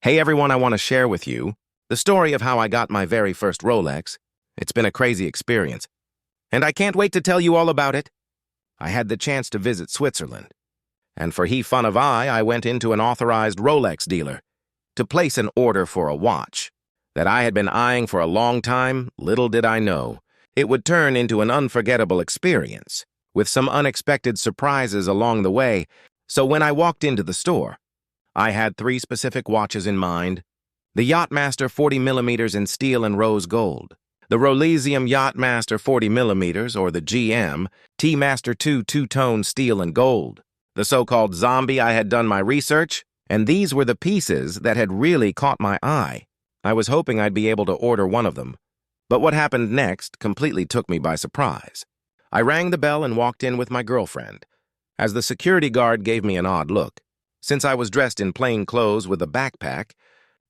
Hey everyone, I want to share with you the story of how I got my very first Rolex. It's been a crazy experience, and I can't wait to tell you all about it. I had the chance to visit Switzerland, and for he fun of I went into an authorized Rolex dealer to place an order for a watch that I had been eyeing for a long time. Little did I know it would turn into an unforgettable experience with some unexpected surprises along the way. So when I walked into the store, I had three specific watches in mind: the Yachtmaster 40mm in steel and rose gold, the Rolex Yachtmaster 40mm, or the GM T-Master 2 two-tone steel and gold, the so-called zombie. I had done my research, and these were the pieces that had really caught my eye. I was hoping I'd be able to order one of them, but what happened next completely took me by surprise. I rang the bell and walked in with my girlfriend, as the security guard gave me an odd look, since I was dressed in plain clothes with a backpack,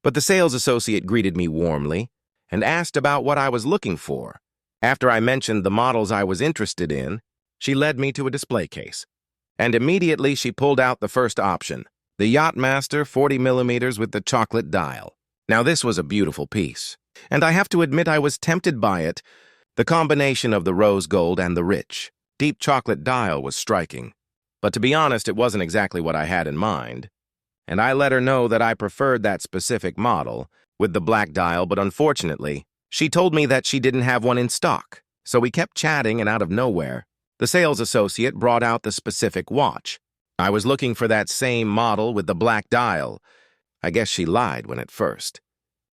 but the sales associate greeted me warmly and asked about what I was looking for. After I mentioned the models I was interested in, she led me to a display case, and immediately she pulled out the first option, the Yachtmaster 40mm with the chocolate dial. Now this was a beautiful piece, and I have to admit I was tempted by it. The combination of the rose gold and the rich, deep chocolate dial was striking. But to be honest, it wasn't exactly what I had in mind, and I let her know that I preferred that specific model with the black dial, but unfortunately, she told me that she didn't have one in stock. So we kept chatting, and out of nowhere, the sales associate brought out the specific watch. I was looking for that same model with the black dial. I guess she lied when at first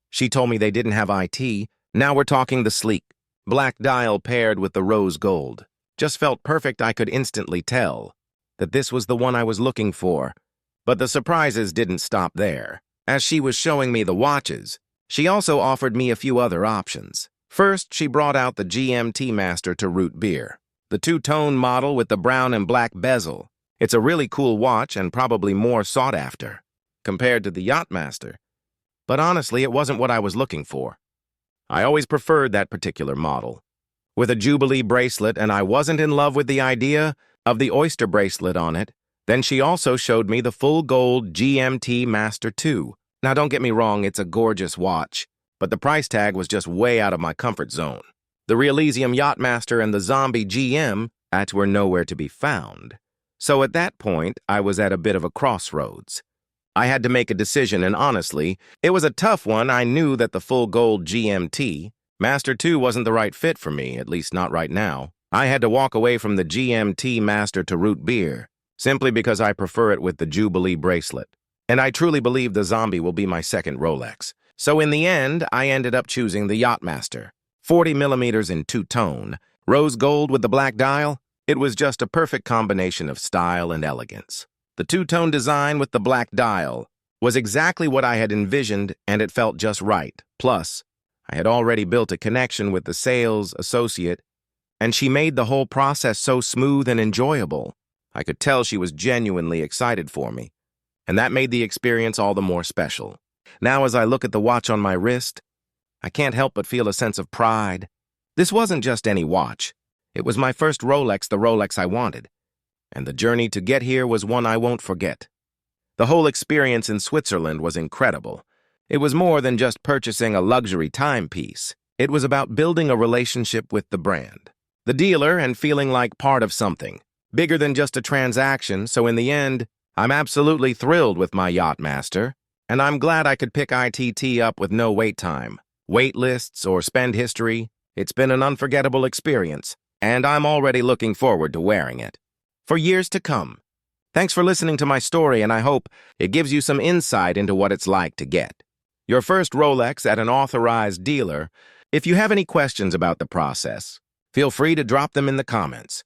she told me they didn't have IT. Now we're talking the sleek black dial paired with the rose gold. Just felt perfect. I could instantly tell that this was the one I was looking for. But the surprises didn't stop there. As she was showing me the watches, she also offered me a few other options. First, she brought out the GM T-Master to root beer, the two-tone model with the brown and black bezel. It's a really cool watch and probably more sought after compared to the Yachtmaster. But honestly, it wasn't what I was looking for. I always preferred that particular model with a Jubilee bracelet, and I wasn't in love with the idea of the oyster bracelet on it. Then she also showed me the full gold GMT Master 2. Now don't get me wrong, it's a gorgeous watch, but the price tag was just way out of my comfort zone. The Reelysium Yachtmaster and the Zombie GM were nowhere to be found. So at that point, I was at a bit of a crossroads. I had to make a decision, and honestly, it was a tough one. I knew that the full gold GMT Master 2 wasn't the right fit for me, at least not right now. I had to walk away from the GMT Master to root beer, simply because I prefer it with the Jubilee bracelet. And I truly believe the Zombie will be my second Rolex. So in the end, I ended up choosing the Yachtmaster. 40mm in two-tone, rose gold with the black dial. It was just a perfect combination of style and elegance. The two-tone design with the black dial was exactly what I had envisioned, and it felt just right. Plus, I had already built a connection with the sales associate, and she made the whole process so smooth and enjoyable. I could tell she was genuinely excited for me, and that made the experience all the more special. Now, as I look at the watch on my wrist, I can't help but feel a sense of pride. This wasn't just any watch. It was my first Rolex, the Rolex I wanted, and the journey to get here was one I won't forget. The whole experience in Switzerland was incredible. It was more than just purchasing a luxury timepiece. It was about building a relationship with the brand, the dealer, and feeling like part of something bigger than just a transaction. So in the end, I'm absolutely thrilled with my Yachtmaster, and I'm glad I could pick ITT up with no wait time, wait lists, or spend history. It's been an unforgettable experience, and I'm already looking forward to wearing it for years to come. Thanks for listening to my story, and I hope it gives you some insight into what it's like to get your first Rolex at an authorized dealer. If you have any questions about the process, feel free to drop them in the comments.